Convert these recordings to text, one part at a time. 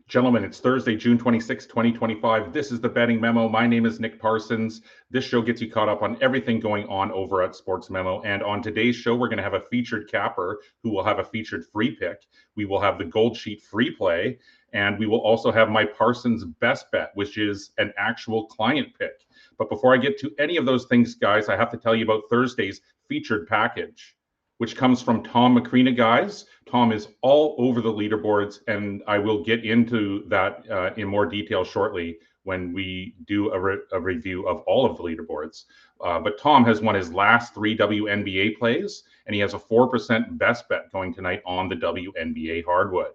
Gentlemen, it's Thursday, June 26, 2025. This is the Betting Memo. My name is Nick Parsons. This show gets you caught up on everything going on over at Sports Memo. And on today's show, we're going to have a featured capper who will have a featured free pick. We will have the Goldsheet free play. And we will also have my Parsons best bet, which is an actual client pick. But before I get to any of those things, guys, I have to tell you about Thursday's featured package, which comes from Tom Macrina, guys. Tom is all over the leaderboards, and I will get into that in more detail shortly when we do a review of all of the leaderboards. But Tom has won his last 3 WNBA plays, and he has a 4% best bet going tonight on the WNBA hardwood.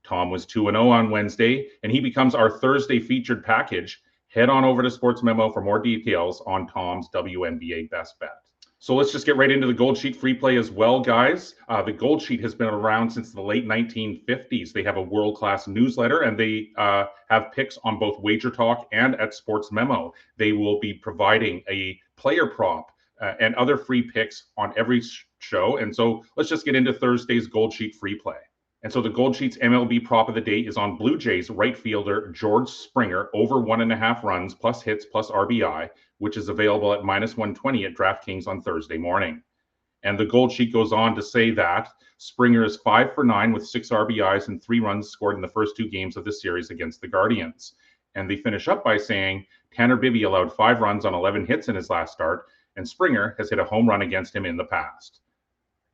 Tom was 2-0 on Wednesday, and he becomes our Thursday featured package. Head on over to Sports Memo for more details on Tom's WNBA best bet. So let's just get right into the Goldsheet free play as well, guys. The Goldsheet has been around since the late 1950s. They have a world-class newsletter, and they have picks on both Wager Talk and at Sports Memo. They will be providing a player prop and other free picks on every show. And so let's just get into Thursday's Goldsheet free play. And so the Goldsheet's MLB prop of the day is on Blue Jays right fielder George Springer over 1.5 runs plus hits plus RBI, which is available at -120 at DraftKings on Thursday morning. And the Goldsheet goes on to say that Springer is 5 for 9 with 6 RBIs and 3 runs scored in the first 2 games of the series against the Guardians. And they finish up by saying Tanner Bibby allowed 5 runs on 11 hits in his last start, and Springer has hit a home run against him in the past.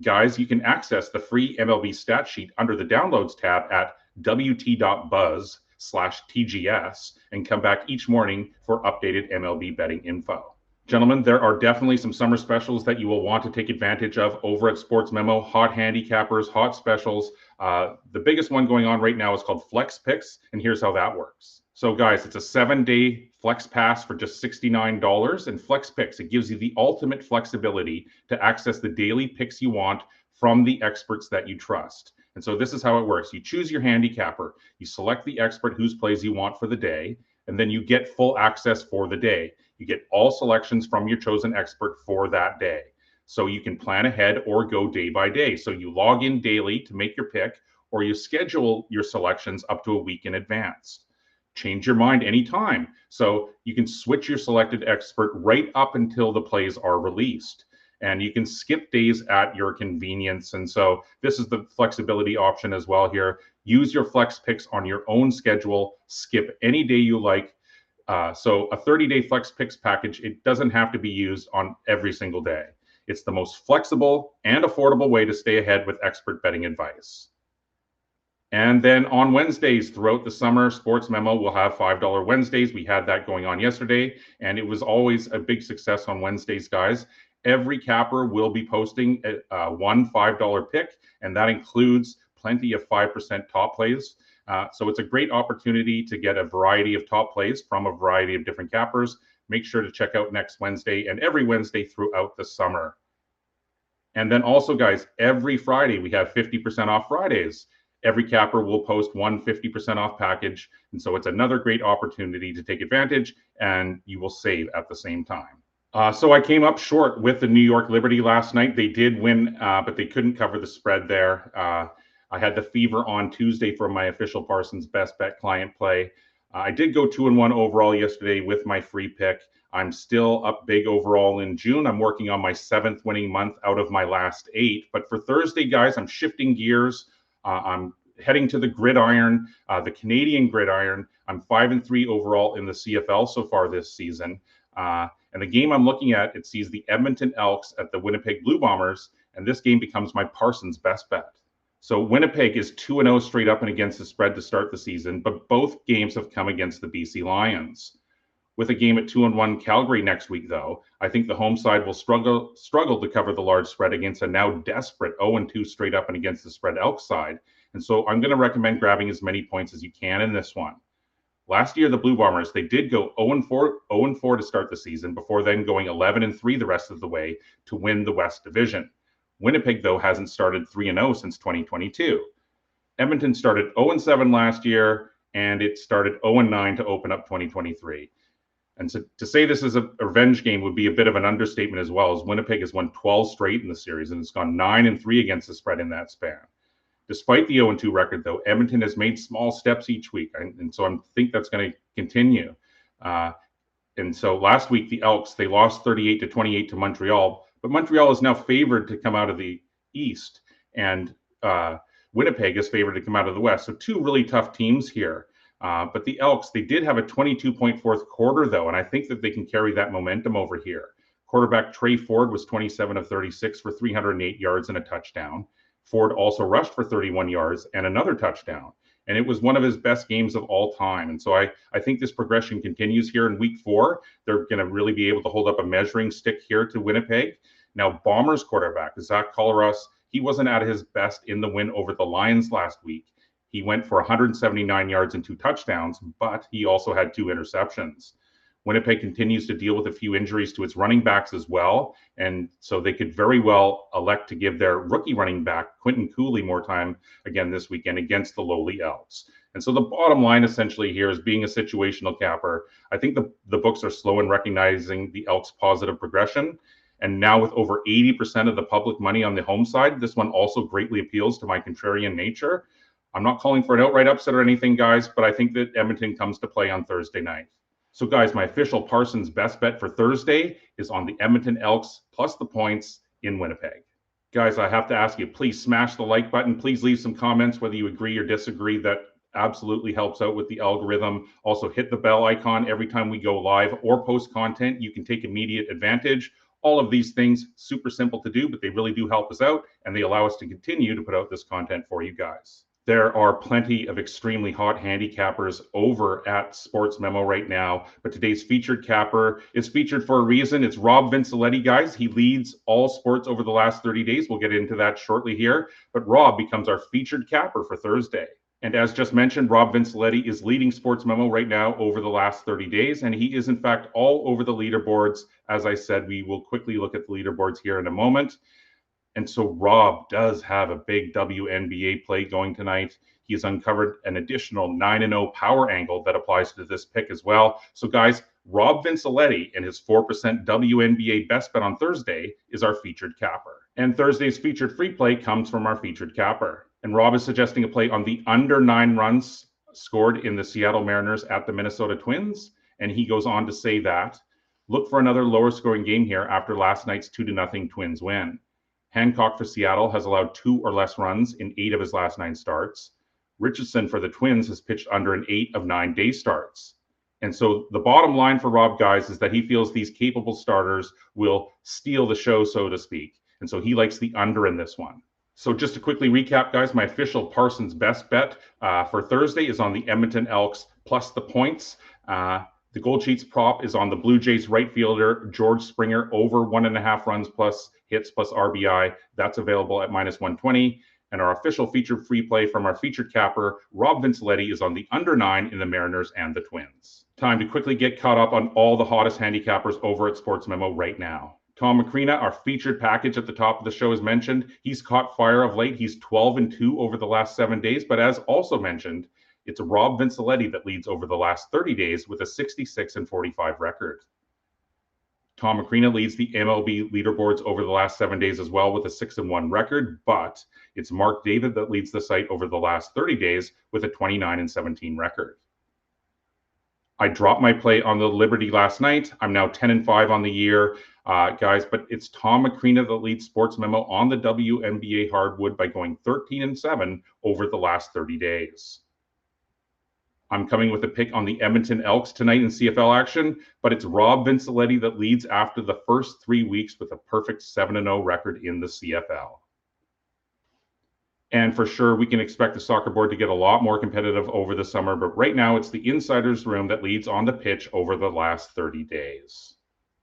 Guys, you can access the free MLB stat sheet under the Downloads tab at wt.buzz/TGS and come back each morning for updated MLB betting info. Gentlemen, there are definitely some summer specials that you will want to take advantage of over at Sports Memo. Hot handicappers, hot specials. The biggest one going on right now is called Flex Picks, and here's how that works. So guys, it's a 7-day Flex Pass for just $69, and Flex Picks, it gives you the ultimate flexibility to access the daily picks you want from the experts that you trust. And so this is how it works. You choose your handicapper, you select the expert whose plays you want for the day, and then you get full access for the day. You get all selections from your chosen expert for that day. So you can plan ahead or go day by day. So you log in daily to make your pick, or you schedule your selections up to a week in advance. Change your mind anytime. So you can switch your selected expert right up until the plays are released. And you can skip days at your convenience. And so this is the flexibility option as well here. Use your flex picks on your own schedule. Skip any day you like. So a 30-day flex picks package, it doesn't have to be used on every single day. It's the most flexible and affordable way to stay ahead with expert betting advice. And then on Wednesdays throughout the summer, Sports Memo will have $5 Wednesdays. We had that going on yesterday, and it was always a big success on Wednesdays, guys. Every capper will be posting one $5 pick, and that includes plenty of 5% top plays. So it's a great opportunity to get a variety of top plays from a variety of different cappers. Make sure to check out next Wednesday and every Wednesday throughout the summer. And then also, guys, every Friday we have 50% off Fridays. Every capper will post one 50% off package. And so it's another great opportunity to take advantage, and you will save at the same time. So I came up short with the New York Liberty last night. They did win, but they couldn't cover the spread there. I had the fever on Tuesday for my official Parsons best bet client play. I did go 2-1 overall yesterday with my free pick. I'm still up big overall in June. I'm working on my 7th winning month out of my last 8. But for Thursday, guys, I'm shifting gears. I'm heading to the gridiron, the Canadian gridiron. I'm 5-3 overall in the CFL so far this season. And the game I'm looking at, it sees the Edmonton Elks at the Winnipeg Blue Bombers, and this game becomes my Parsons best bet. So Winnipeg is 2-0 straight up and against the spread to start the season, but both games have come against the BC Lions. With a game at 2-1 Calgary next week, though, I think the home side will struggle to cover the large spread against a now desperate 0-2 straight up and against the spread Elks side. And so I'm going to recommend grabbing as many points as you can in this one. Last year, the Blue Bombers, they did go 0-4 to start the season before then going 11-3 the rest of the way to win the West Division. Winnipeg, though, hasn't started 3-0 since 2022. Edmonton started 0-7 last year, and it started 0-9 to open up 2023. And so to say this is a revenge game would be a bit of an understatement as well, as Winnipeg has won 12 straight in the series, and it's gone 9-3 against the spread in that span. Despite the 0-2 record, though, Edmonton has made small steps each week, and so I think that's going to continue. And so last week, the Elks, they lost 38-28 to Montreal, but Montreal is now favored to come out of the East, and Winnipeg is favored to come out of the West. So two really tough teams here. But the Elks, they did have a 22-point fourth quarter, though, and I think that they can carry that momentum over here. Quarterback Trey Ford was 27 of 36 for 308 yards and a touchdown. Ford also rushed for 31 yards and another touchdown. And it was one of his best games of all time. And so I think this progression continues here in week 4. They're going to really be able to hold up a measuring stick here to Winnipeg. Now, Bombers quarterback, Zach Collaros, he wasn't at his best in the win over the Lions last week. He went for 179 yards and 2 touchdowns, but he also had 2 interceptions. Winnipeg continues to deal with a few injuries to its running backs as well, and so they could very well elect to give their rookie running back, Quentin Cooley, more time again this weekend against the lowly Elks. And so the bottom line essentially here is being a situational capper. I think the books are slow in recognizing the Elks' positive progression, and now with over 80% of the public money on the home side, this one also greatly appeals to my contrarian nature. I'm not calling for an outright upset or anything, guys, but I think that Edmonton comes to play on Thursday night. So, guys, my official Parsons best bet for Thursday is on the Edmonton Elks plus the points in Winnipeg. Guys, I have to ask you, please smash the like button. Please leave some comments whether you agree or disagree. That absolutely helps out with the algorithm. Also, hit the bell icon every time we go live or post content. You can take immediate advantage. All of these things, super simple to do, but they really do help us out, and they allow us to continue to put out this content for you guys. There are plenty of extremely hot handicappers over at Sports Memo right now, but today's featured capper is featured for a reason. It's Rob Vincelletti, guys. He leads all sports over the last 30 days. We'll get into that shortly here, but Rob becomes our featured capper for Thursday. And as just mentioned, Rob Vincelletti is leading Sports Memo right now over the last 30 days, and he is in fact all over the leaderboards. As I said, we will quickly look at the leaderboards here in a moment. And so Rob does have a big WNBA play going tonight. He has uncovered an additional 9-0 power angle that applies to this pick as well. So guys, Rob Vincelletti and his 4% WNBA best bet on Thursday is our featured capper. And Thursday's featured free play comes from our featured capper. And Rob is suggesting a play on the under 9 runs scored in the Seattle Mariners at the Minnesota Twins. And he goes on to say that, look for another lower scoring game here after last night's 2-0 Twins win. Hancock for Seattle has allowed 2 or less runs in 8 of his last 9 starts. Richardson for the Twins has pitched under an 8 of 9 day starts. And so the bottom line for Rob, guys, is that he feels these capable starters will steal the show, so to speak. And so he likes the under in this one. So just to quickly recap, guys, my official Parsons best bet for Thursday is on the Edmonton Elks plus the points. The Goldsheet's prop is on the Blue Jays right fielder, George Springer, over 1.5 runs plus hits plus RBI. That's available at -120. And our official featured free play from our featured capper, Rob Vincelletti, is on the under 9 in the Mariners and the Twins. Time to quickly get caught up on all the hottest handicappers over at Sports Memo right now. Tom Macrina, our featured package at the top of the show, is mentioned. He's caught fire of late. He's 12-2 over the last 7 days. But as also mentioned, it's Rob Vincelletti that leads over the last 30 days with a 66-45 record. Tom Macrina leads the MLB leaderboards over the last 7 days as well with a 6-1 record, but it's Mark David that leads the site over the last 30 days with a 29-17 record. I dropped my play on the Liberty last night. I'm now 10-5 on the year, guys, but it's Tom Macrina that leads Sports Memo on the WNBA hardwood by going 13-7 over the last 30 days. I'm coming with a pick on the Edmonton Elks tonight in CFL action, but it's Rob Vincelletti that leads after the first 3 weeks with a perfect 7-0 record in the CFL. And for sure, we can expect the soccer board to get a lot more competitive over the summer, but right now it's the insider's room that leads on the pitch over the last 30 days.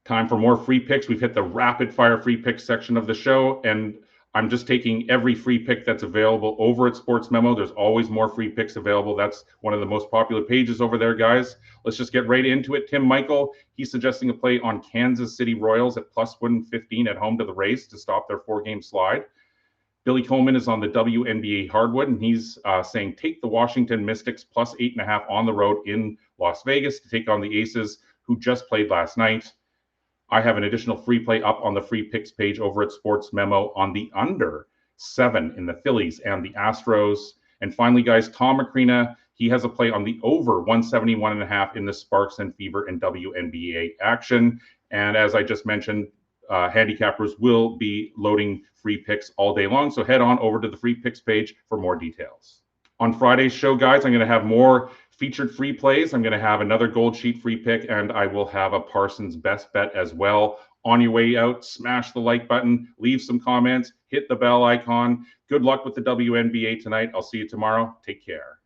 Time for more free picks. We've hit the rapid fire free pick section of the show, and I'm just taking every free pick that's available over at Sports Memo. There's always more free picks available. That's one of the most popular pages over there, guys. Let's just get right into it. Tim Michael, he's suggesting a play on Kansas City Royals at +115 at home to the Rays to stop their 4-game slide. Billy Coleman is on the WNBA hardwood, and he's saying take the Washington Mystics +8.5 on the road in Las Vegas to take on the Aces, who just played last night. I have an additional free play up on the free picks page over at Sports Memo on the under 7 in the Phillies and the Astros. And finally, guys, Tom Macrina, he has a play on the over 171.5 in the Sparks and Fever and WNBA action. And as I just mentioned, handicappers will be loading free picks all day long. So head on over to the free picks page for more details. On Friday's show, guys, I'm going to have more featured free plays. I'm going to have another Goldsheet free pick, and I will have a Parsons best bet as well. On your way out, smash the like button, leave some comments, hit the bell icon. Good luck with the WNBA tonight. I'll see you tomorrow. Take care.